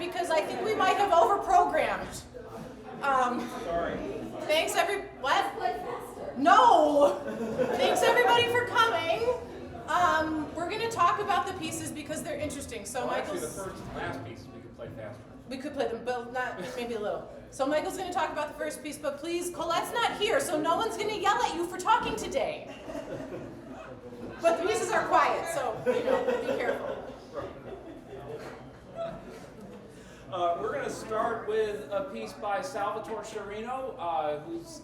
because I think we might have overprogrammed. Sorry. Thanks what? No! Thanks everybody for coming. We're going to talk about the pieces because they're interesting. So Well, Michael's... actually, the first and last piece we could play faster. We could play them, but not maybe a little. So Michael's going to talk about the first piece, but please, Colette's not here, so no one's going to yell at you for talking today. But the pieces are quiet, so, be careful. We're going to start with a piece by Salvatore Sciarrino, who's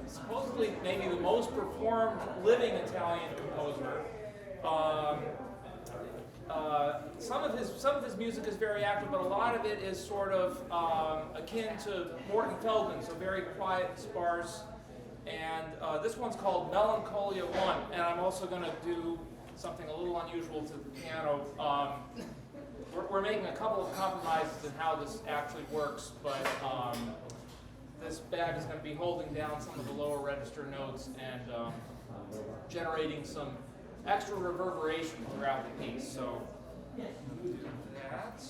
supposedly maybe the most performed living Italian composer. Some of his music is very active, but a lot of it is sort of akin to Morton Feldman, so very quiet and sparse. And this one's called Melencholia 1, and I'm also going to do something a little unusual to the piano. We're making a couple of compromises in how this actually works, but this bag is going to be holding down some of the lower register notes and generating some extra reverberation throughout the piece. So do that.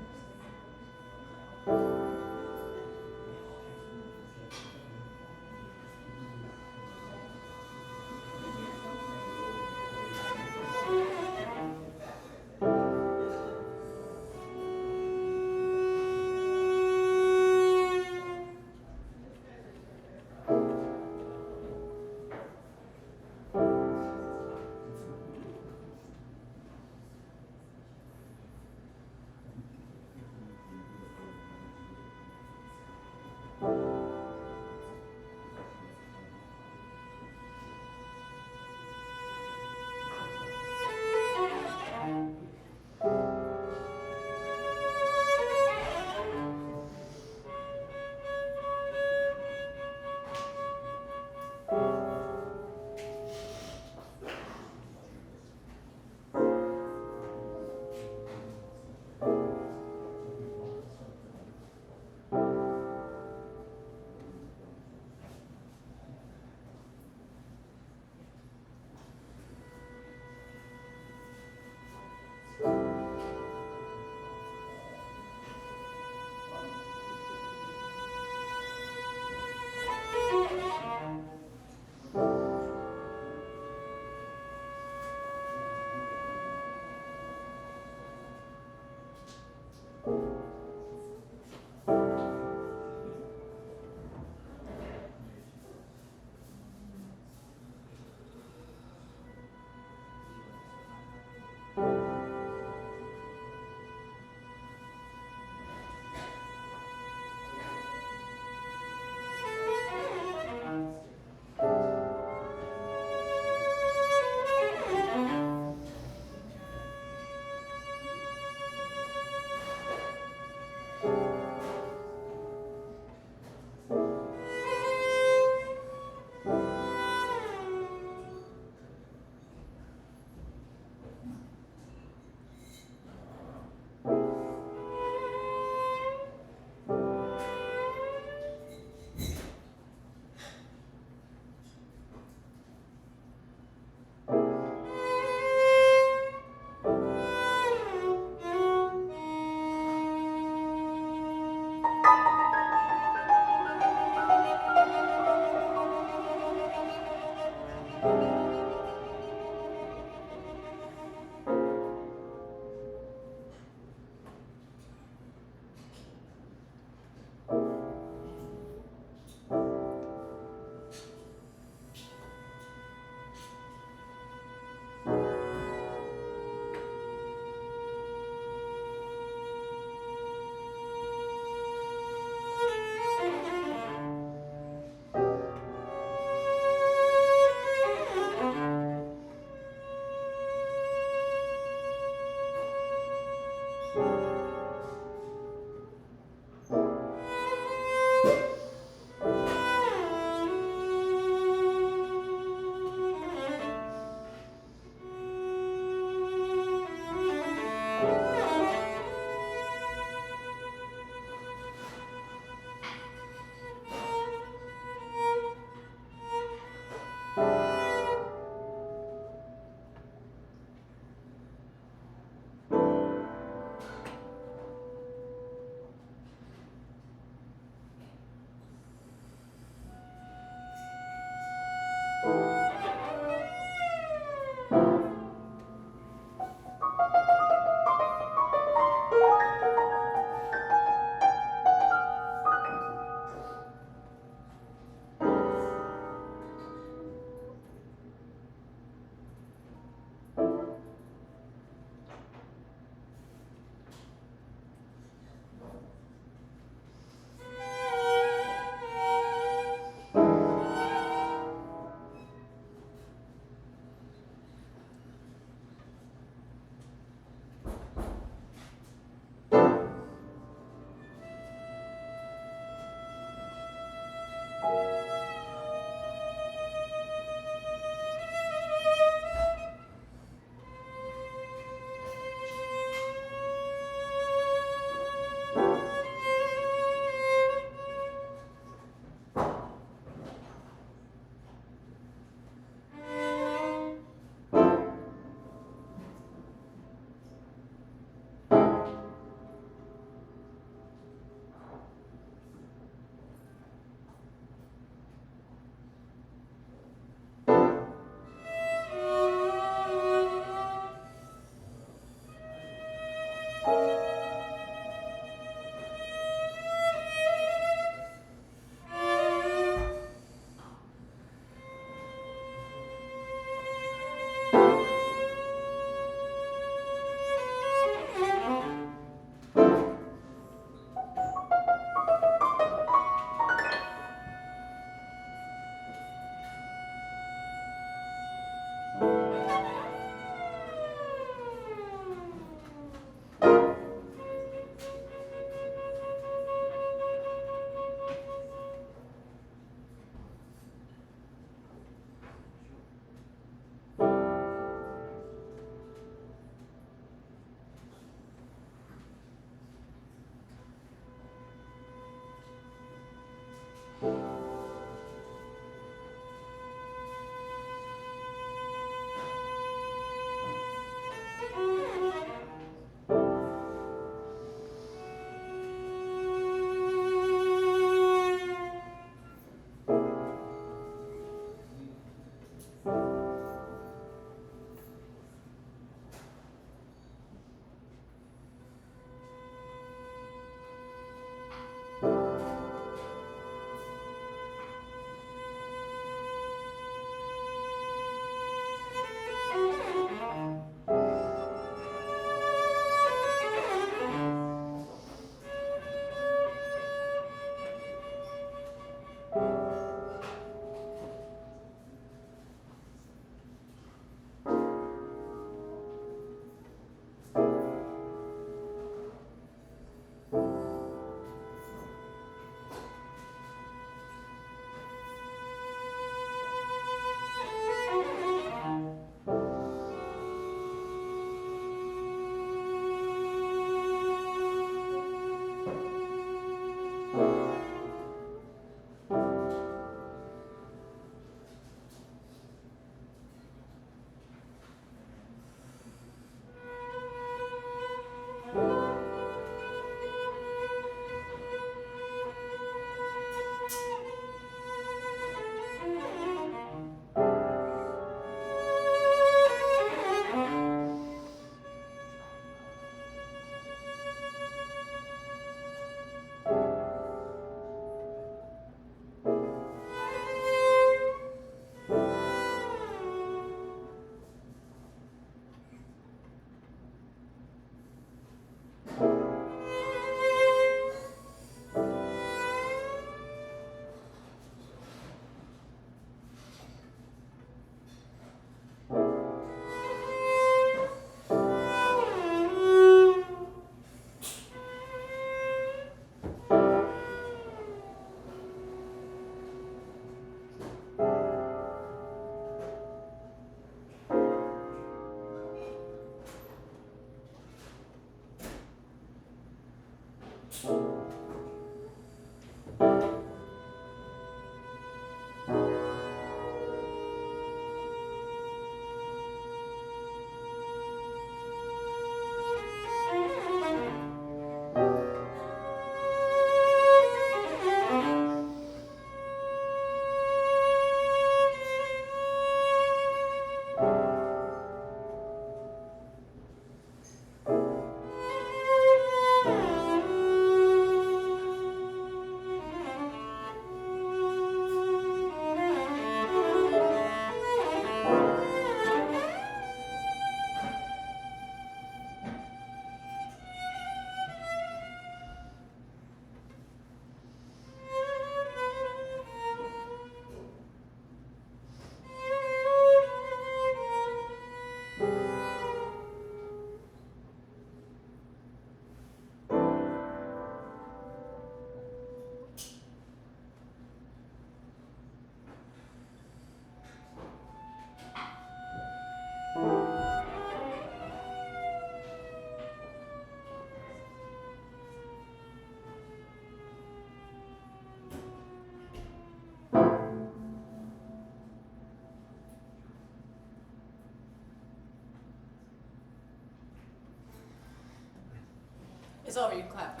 It's over, you can clap.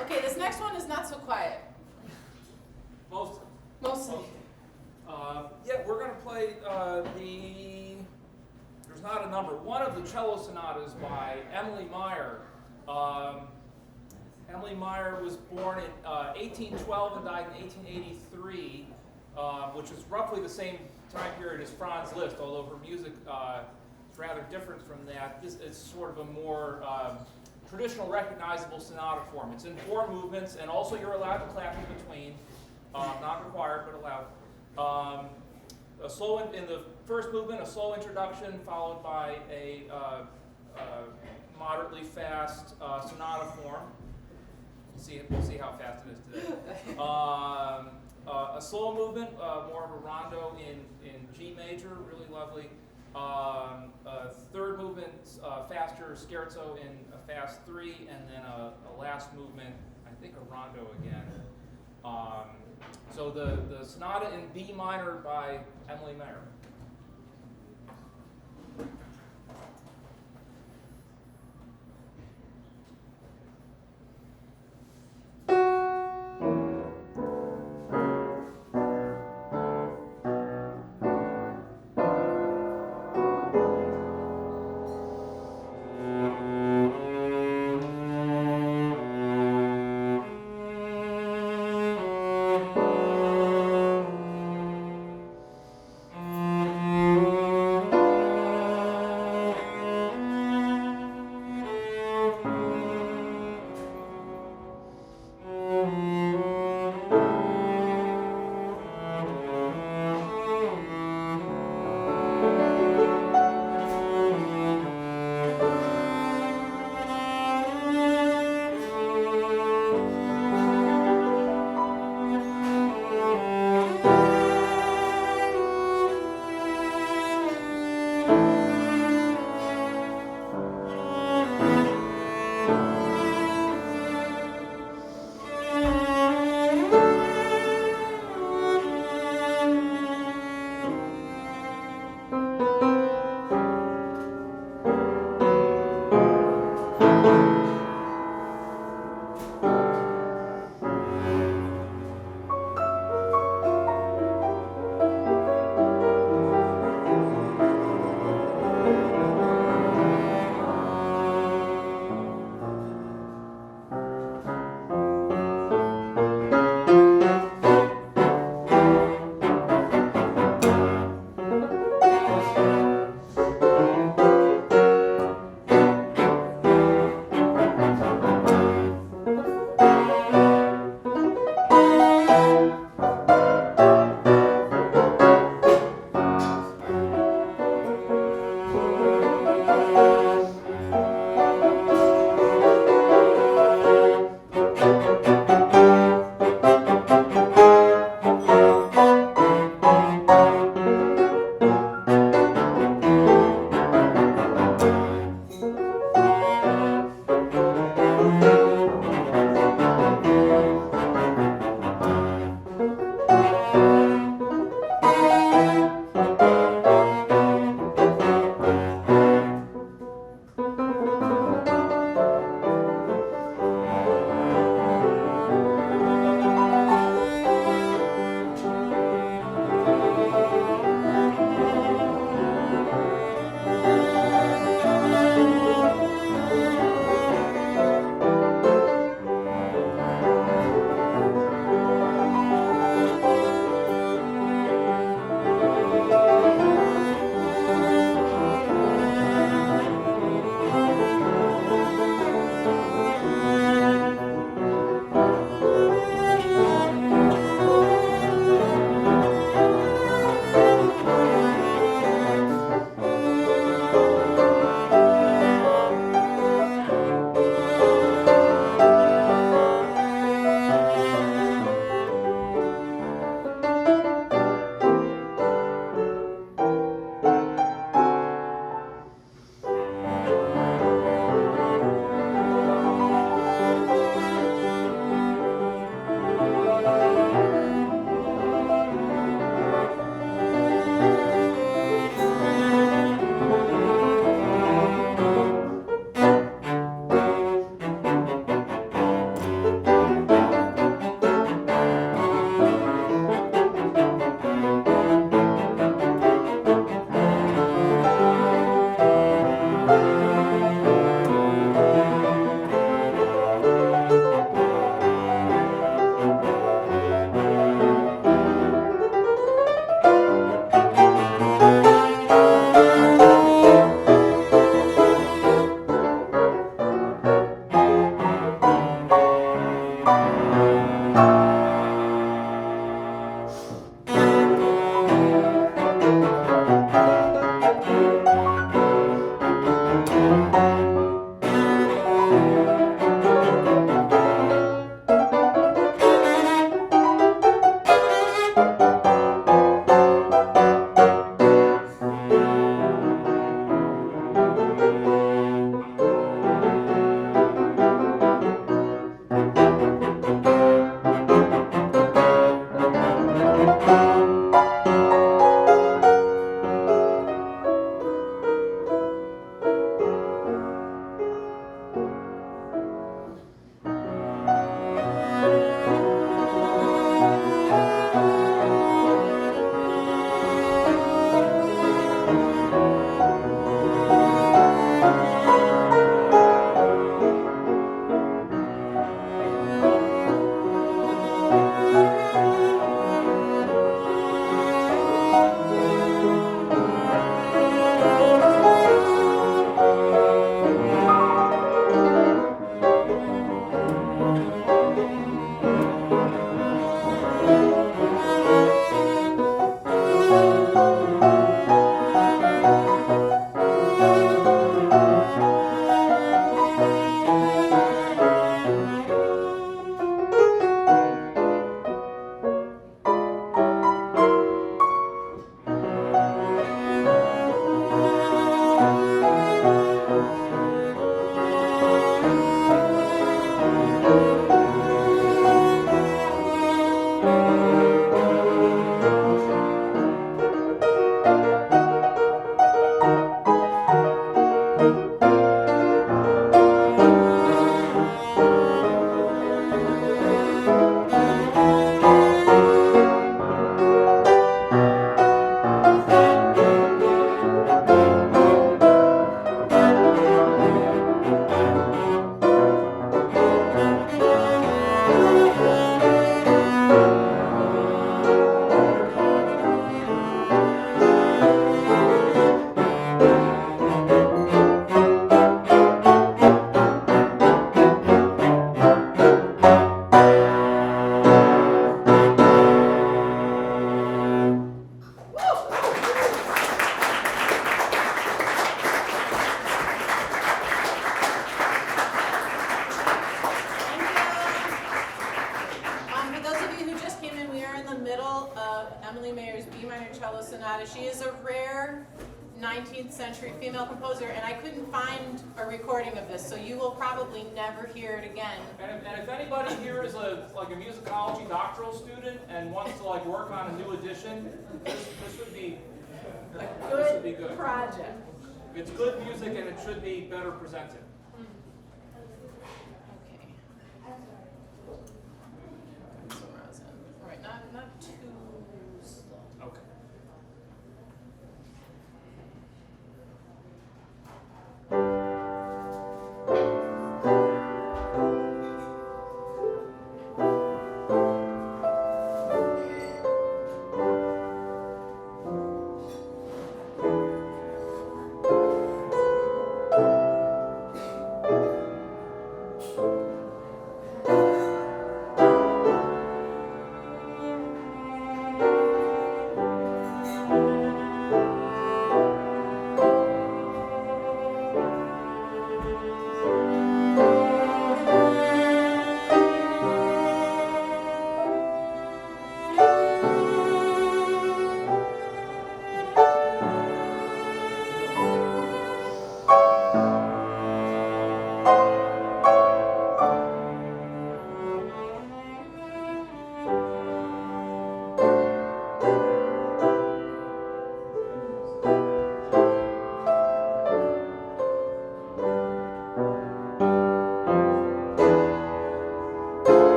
Okay, this next one is not so quiet. Mostly. Mostly. Yeah, we're going to play there's not a number, one of the cello sonatas by Emilie Meyer. Emilie Meyer was born in 1812 and died in 1883, which is roughly the same time period as Franz Liszt, although her music is rather different from that. This is sort of a more traditional, recognizable sonata form. It's in 4 movements, and also you're allowed to clap in between. Not required, but allowed. A slow in the first movement, a slow introduction, followed by a moderately fast sonata form. We'll see how fast it is today. A slow movement, more of a rondo in G major, really lovely. A third movement, faster scherzo in a fast 3, and then a last movement, I think a rondo again. So the sonata in B minor by Emilie Meyer. Sonata. She is a rare 19th century female composer, and I couldn't find a recording of this, so you will probably never hear it again. And if anybody here is like a musicology doctoral student and wants to like work on a new edition, this would be good. Project. It's good music and it should be better presented. Okay. All right, not too slow. Okay.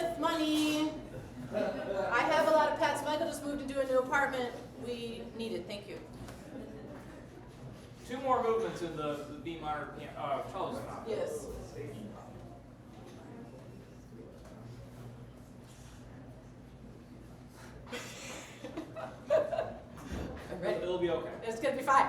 with money. I have a lot of pets. Michael just moved into a new apartment. We need it. Thank you. 2 more movements in the B minor cello sonata. Yes. I'm ready. It'll be okay. It's going to be fine.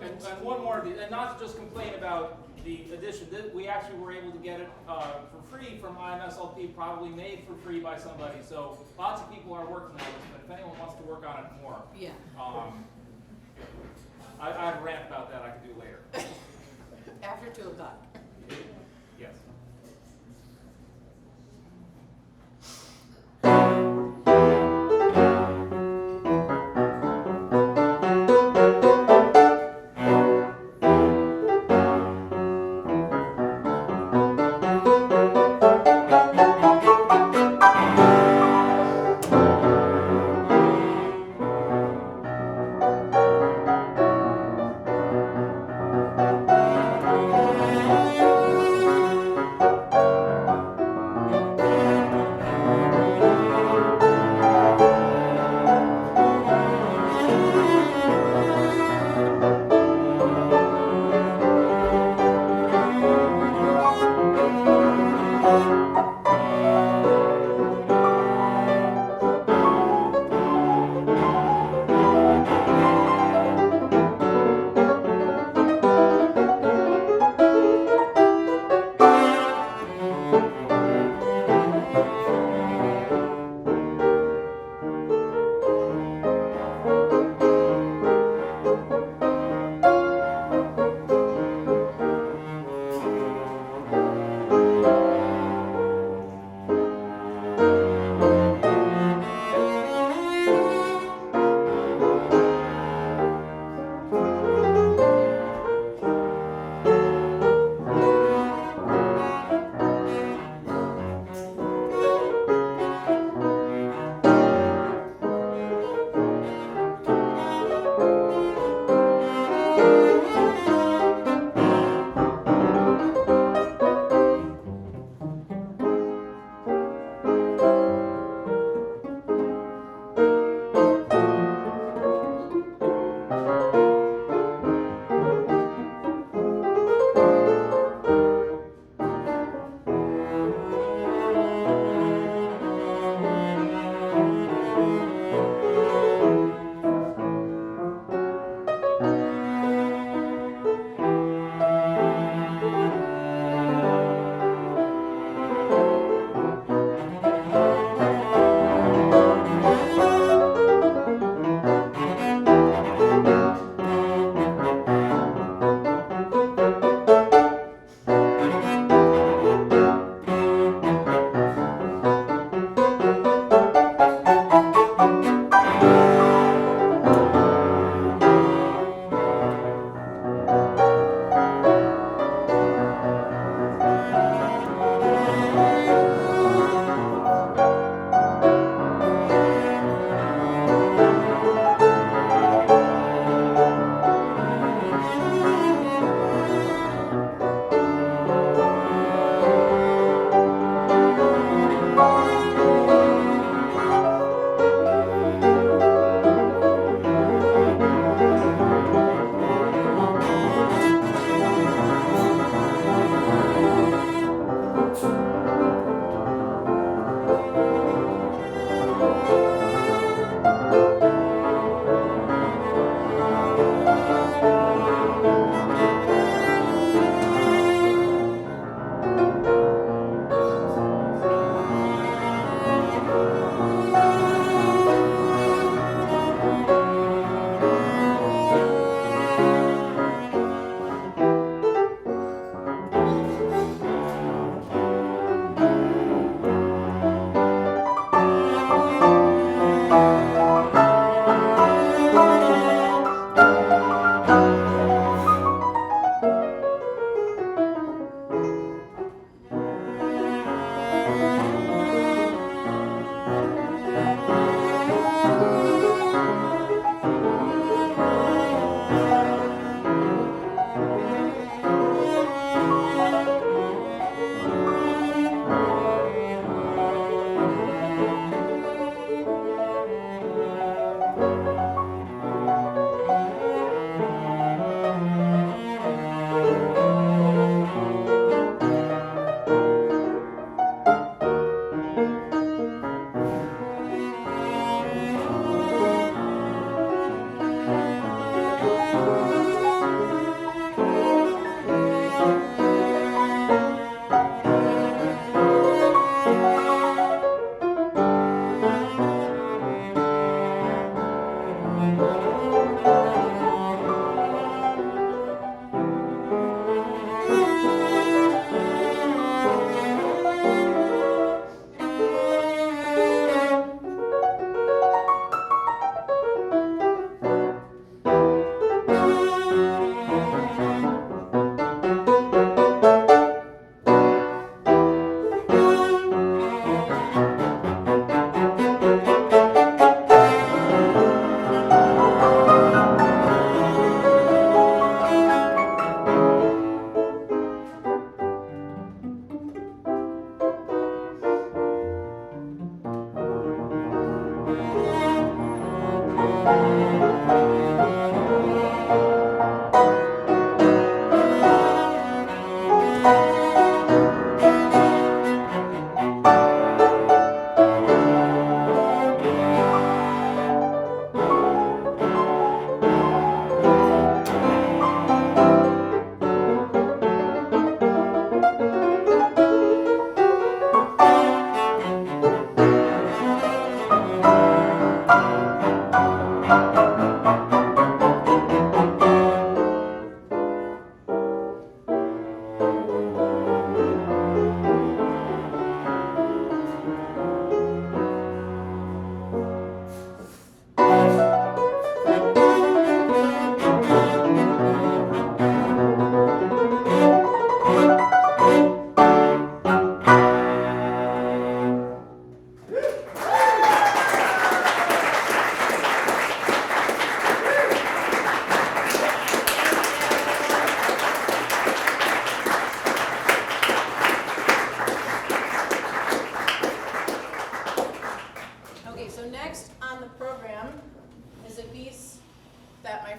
And one more, and not to just complain about the edition, we actually were able to get it for free from IMSLP, probably made for free by somebody. So lots of people are working on this, but if anyone wants to work on it more, yeah. I have a rant about that I could do later. After 2 o'clock. Yes.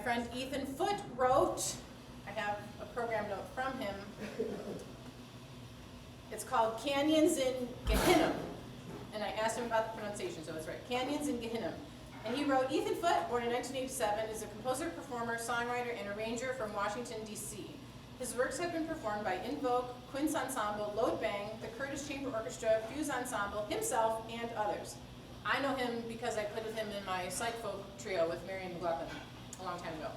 friend Ethan Foote wrote, I have a program note from him. It's called Canyons in Gehinnom. And I asked him about the pronunciation, so it's right. Canyons in Gehinnom. And he wrote, Ethan Foote, born in 1987, is a composer, performer, songwriter, and arranger from Washington, D.C. His works have been performed by Invoke, Quince Ensemble, Lode Bang, the Curtis Chamber Orchestra, Fuse Ensemble, himself, and others. I know him because I played with him in my psych folk trio with Marion McLaughlin a long time ago.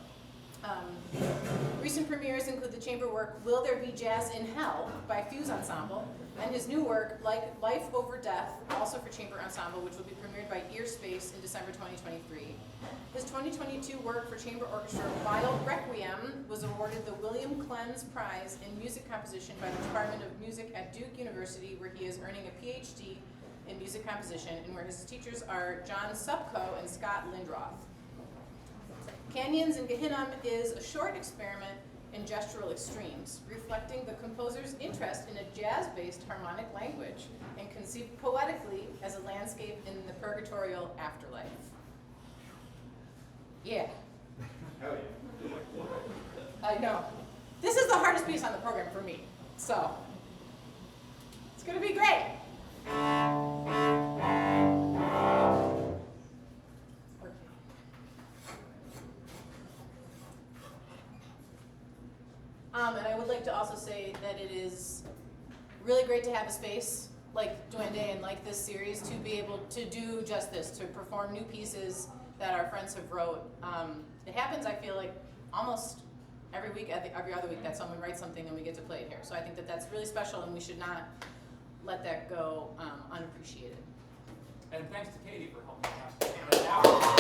Recent premieres include the chamber work Will There Be Jazz in Hell by Fuse Ensemble, and his new work Life Over Death, also for chamber ensemble, which will be premiered by Ear Space in December 2023. His 2022 work for chamber orchestra Wild Requiem was awarded the William Clens Prize in Music Composition by the Department of Music at Duke University, where he is earning a PhD in music composition, and where his teachers are John Supko and Scott Lindroth. Canyons in Gehinnom is a short experiment in gestural extremes, reflecting the composer's interest in a jazz-based harmonic language and conceived poetically as a landscape in the purgatorial afterlife. Yeah. Hell yeah. I know. This is the hardest piece on the program for me, so it's gonna be great. And I would like to also say that it is really great to have a space like Duende and like this series to be able to do just this, to perform new pieces that our friends have wrote. It happens, I feel like, almost every week, every other week that someone writes something and we get to play it here. So I think that that's really special and we should not let that go unappreciated. And thanks to Katie for helping out.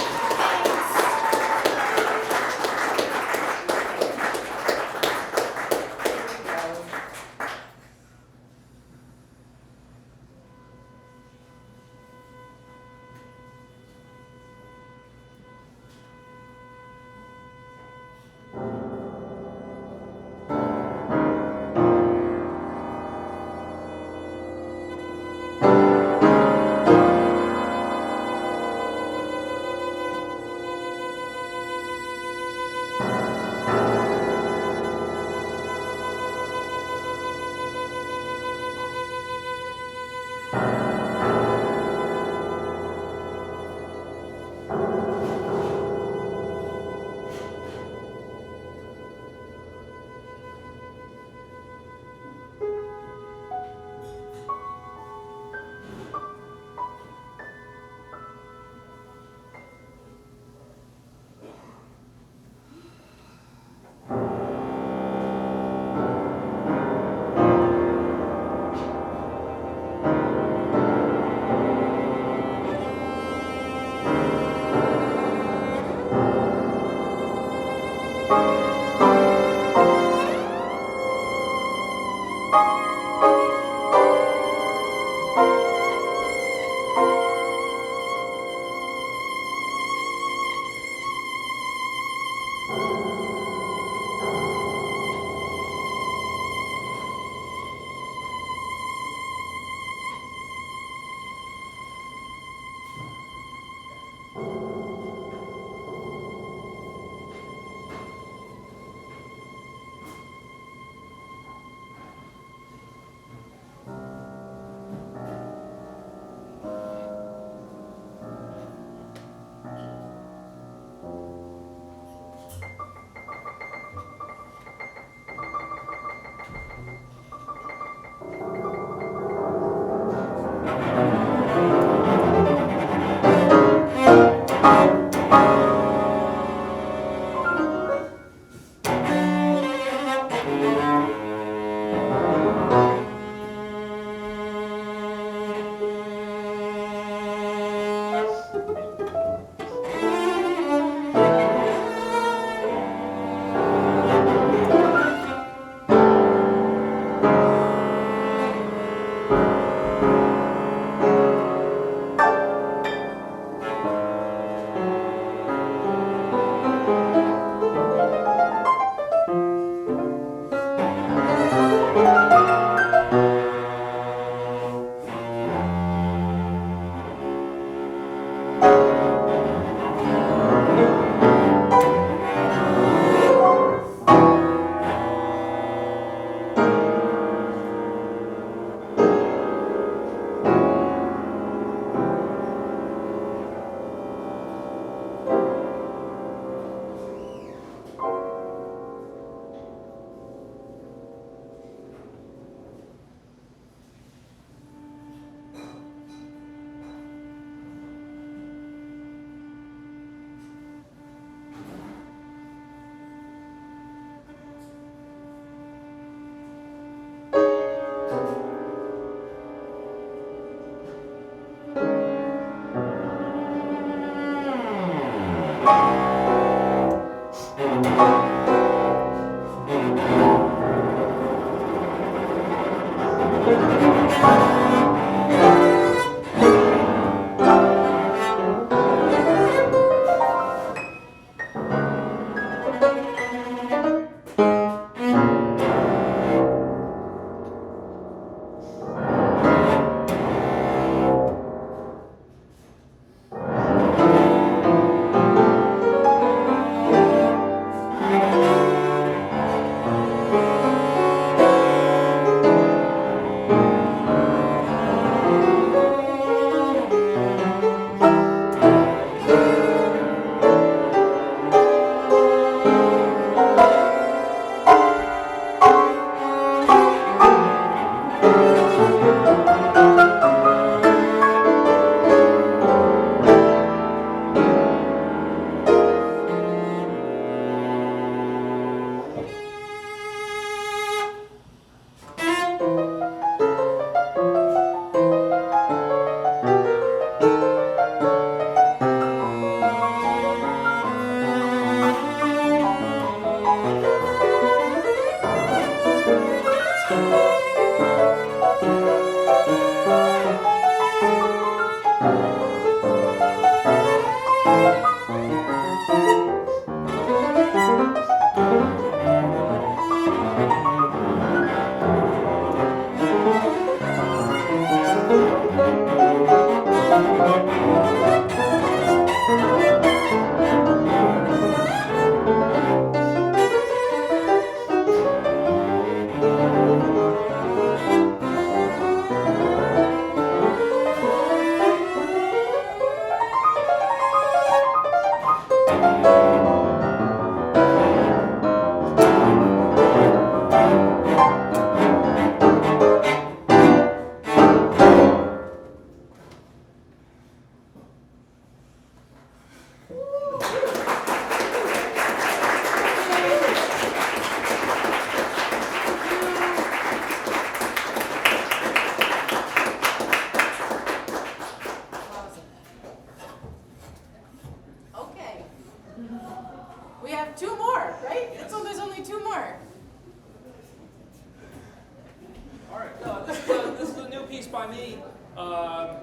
by me, a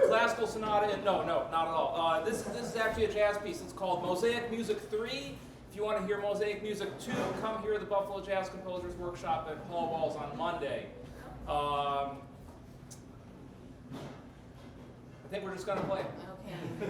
classical sonata, and no, not at all. This is actually a jazz piece. It's called Mosaic Music 3. If you want to hear Mosaic Music 2, come here at the Buffalo Jazz Composers Workshop at Hall Walls on Monday. I think we're just going to play. Okay.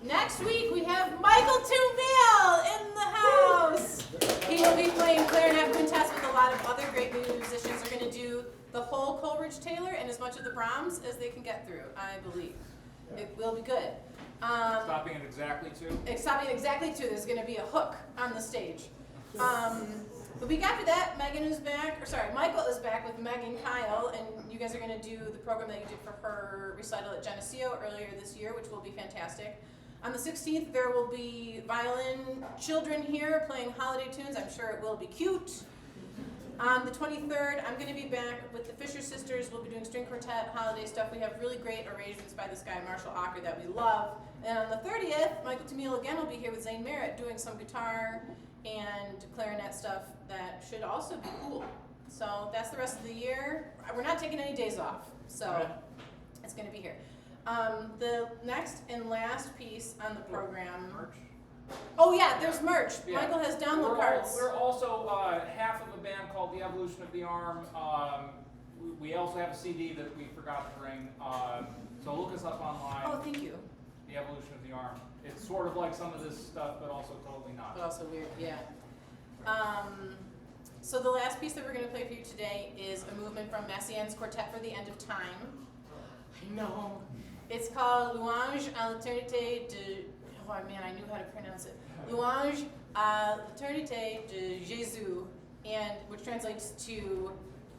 Next week we have Michael Toumille in the house. He will be playing clarinet quintet with a lot of other great musicians. They're going to do the whole Coleridge-Taylor and as much of the Brahms as they can get through, I believe. It will be good. Stopping at exactly 2? Stopping at exactly 2. There's going to be a hook on the stage. The week after that, Michael is back with Meg and Kyle, and you guys are going to do the program that you did for her recital at Geneseo earlier this year, which will be fantastic. On the 16th, there will be violin children here playing holiday tunes. I'm sure it will be cute. On the 23rd, I'm going to be back with the Fisher Sisters. We'll be doing string quartet, holiday stuff. We have really great arrangements by this guy, Marshall Ocker, that we love. And on the 30th, Michael Toumille again will be here with Zane Merritt doing some guitar and clarinet stuff that should also be cool. So that's the rest of the year. We're not taking any days off, so it's going to be here. The next and last piece on the program. Merch. Oh yeah, there's merch. Yeah. Michael has download cards. We're also half of a band called The Evolution of the Arm. We also have a CD that we forgot to bring. So look us up online. Oh, thank you. The Evolution of the Arm. It's sort of like some of this stuff, but also totally not. But also weird, yeah. So the last piece that we're going to play for you today is a movement from Messiaen's Quartet for the End of Time. I know. It's called Louange à l'éternité de... Oh man, I knew how to pronounce it. Louange à l'éternité de Jésus, and which translates to...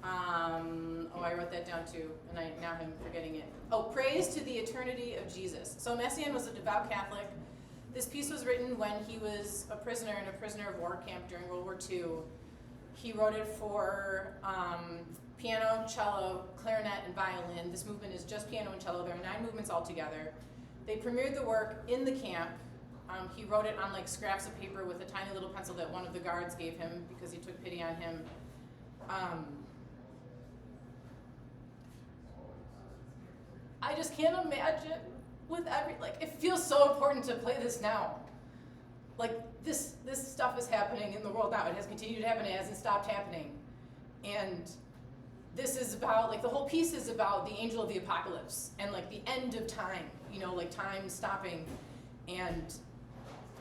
I wrote that down too, and I now am forgetting it. Oh, praise to the eternity of Jesus. So Messiaen was a devout Catholic. This piece was written when he was a prisoner in a prisoner of war camp during World War II. He wrote it for piano, cello, clarinet, and violin. This movement is just piano and cello. There are 9 movements altogether. They premiered the work in the camp. He wrote it on like scraps of paper with a tiny little pencil that one of the guards gave him because he took pity on him. I just can't imagine with it feels so important to play this now. Like this stuff is happening in the world now. It has continued to happen. It hasn't stopped happening. And this is about, the whole piece is about the angel of the apocalypse and the end of time. like time stopping. And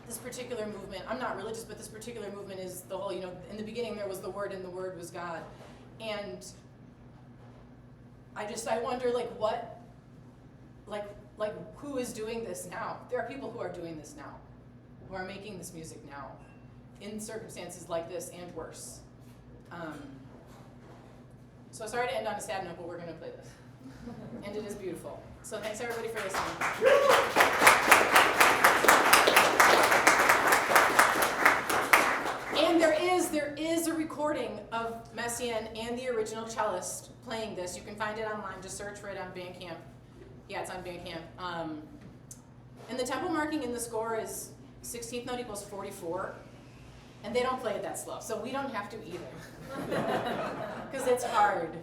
this particular movement, I'm not religious, but this particular movement is the whole, in the beginning there was the Word and the Word was God. And I wonder, who is doing this now? There are people who are doing this now, who are making this music now, in circumstances like this and worse. So sorry to end on a sad note, but we're going to play this. And it is beautiful. So thanks everybody for listening. And there is a recording of Messiaen and the original cellist playing this. You can find it online. Just search for it on Bandcamp. Yeah, it's on Bandcamp. And the tempo marking in the score is 16th note equals 44. And they don't play it that slow, so we don't have to either. Because it's hard.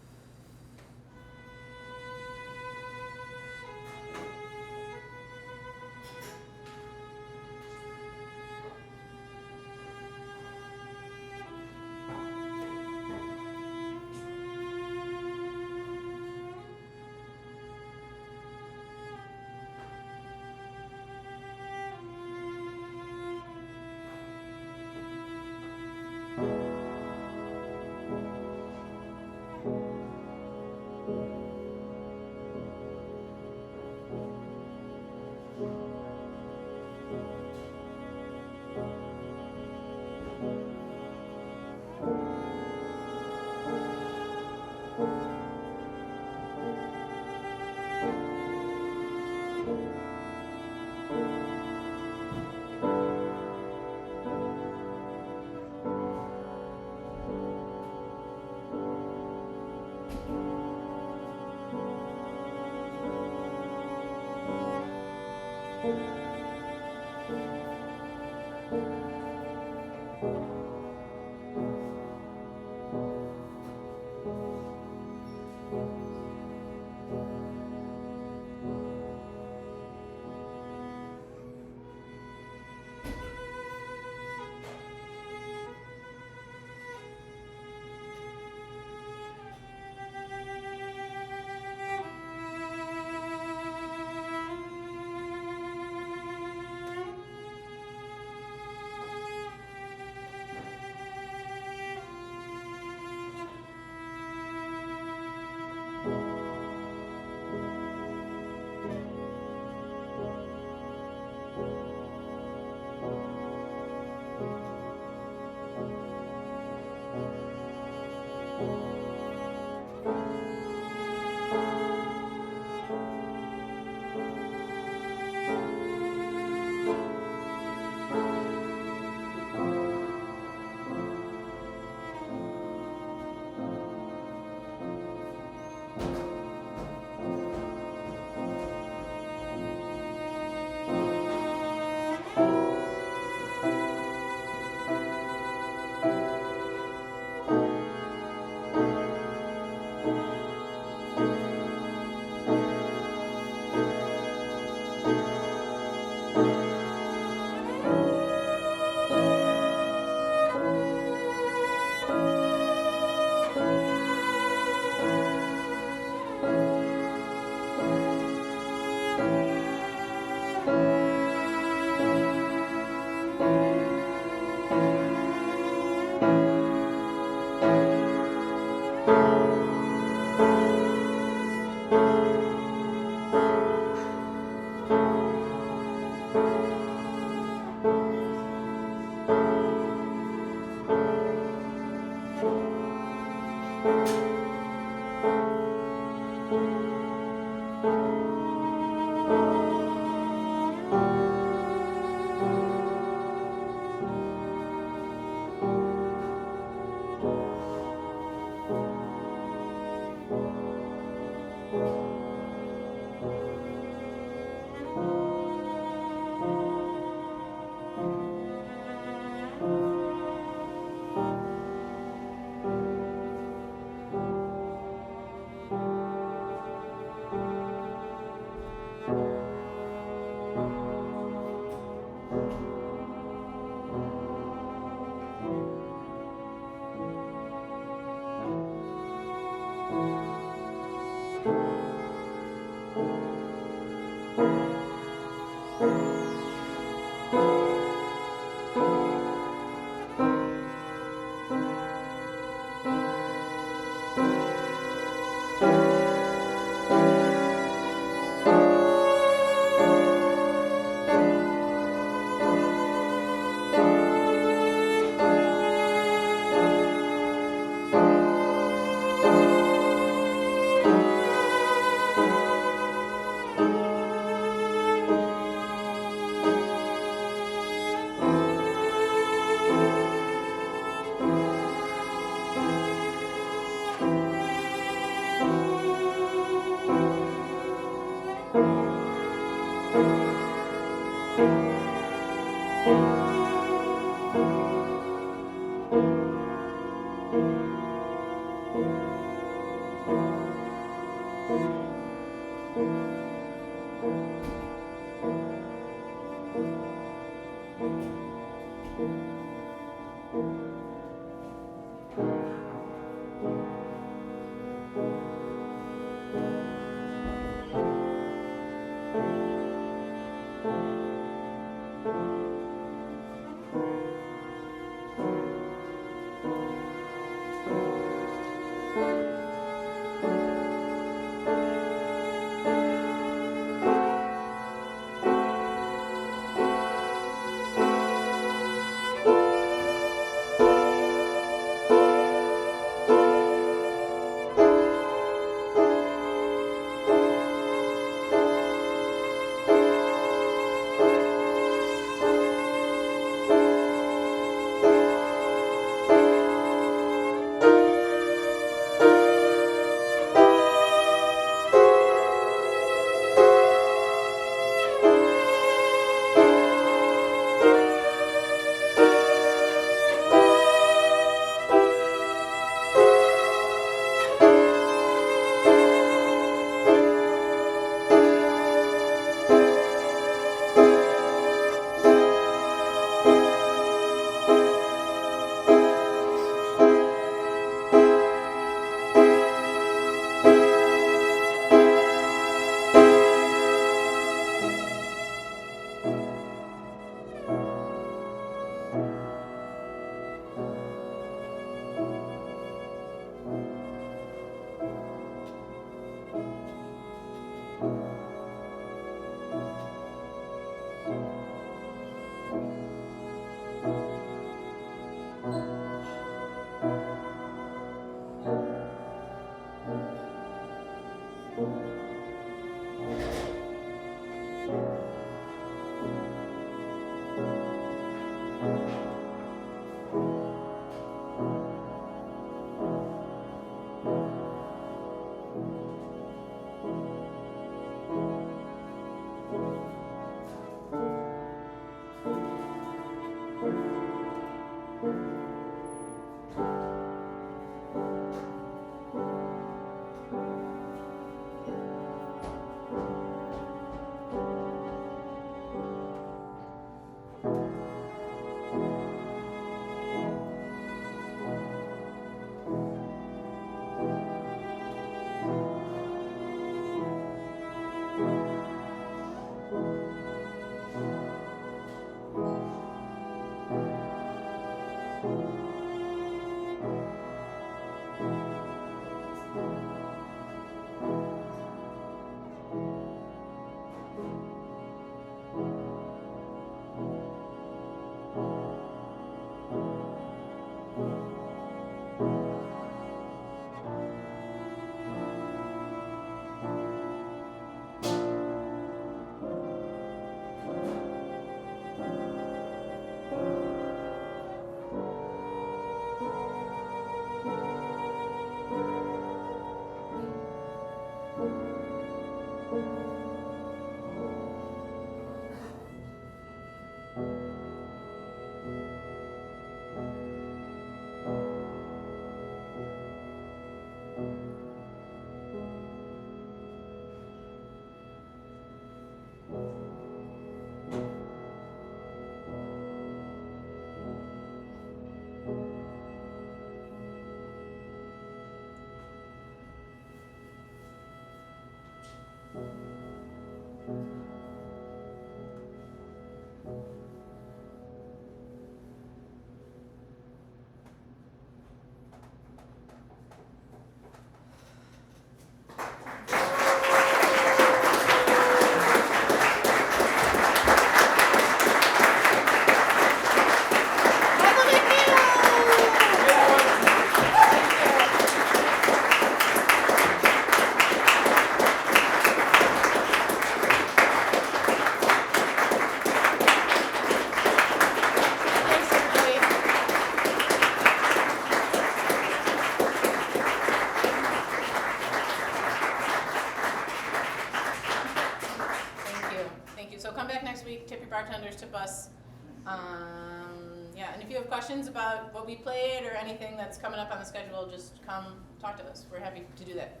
if you have questions about what we played or anything that's coming up on the schedule, just come talk to us. We're happy to do that.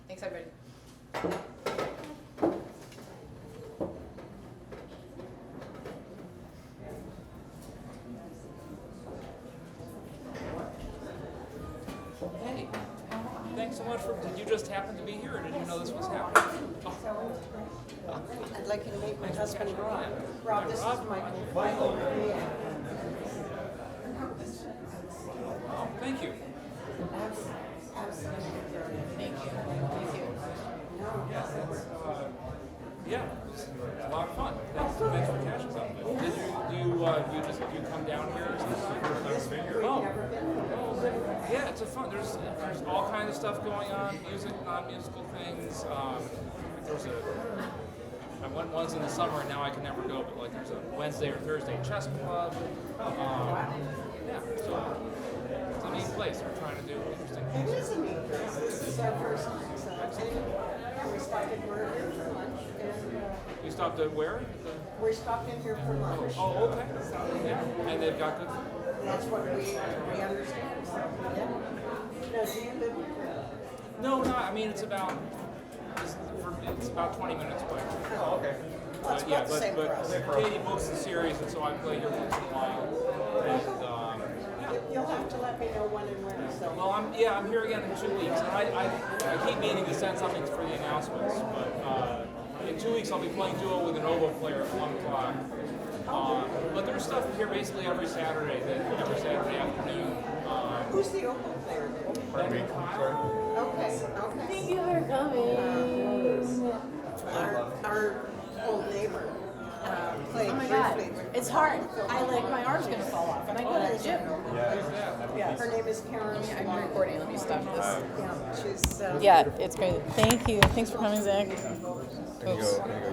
Thanks, everybody. Hey, thanks so much for. Did you just happen to be here, or did you know this was happening? Oh. I'd like you to meet my Thanks for husband, catching Rob. me. Rob, this is Rob. Michael. Oh, thank you. Thank you. Thank you. Yeah, it was a lot of fun. Thanks for catching something. Did you come down here? Oh, yeah, it's a fun. There's all kinds of stuff going on, music, non-musical things. There's I went once in the summer, and now I can never go. But like, there's a Wednesday or Thursday chess club. Yeah, so it's a neat place. We're trying to do interesting It things. is a neat place. This is our first time. So we stopped at Murray for lunch, and You stopped at where? we stopped in here for lunch. Oh, okay. Yeah, and they've got good food. That's what we understand. So, yeah. Now, do you live here? No, not. I mean, it's about 20 minutes away. Oh, okay. Well, it's about the same for us. Katie books the series, and so I play here once in a while. And, You'll have to let me know when and where. So. well, I'm here again in 2 weeks, and I keep meaning to send something for the announcements, but in 2 weeks I'll be playing duo with an oboe player at 1 o'clock. But there's stuff here basically every Saturday afternoon. Who's the oboe player? Pardon me, sorry. Okay. Thank you for coming. Our old neighbor played Oh my God, briefly. it's hard. My arm's gonna fall off, and I go to the gym. Yeah. Her name is Karen. I'm recording. Let me stop this. Yeah, she's. Yeah, it's great. Thank you. Thanks for coming, Zach. Gonna go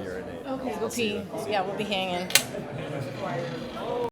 urinate. Okay, we'll pee. Yeah, we'll be hanging.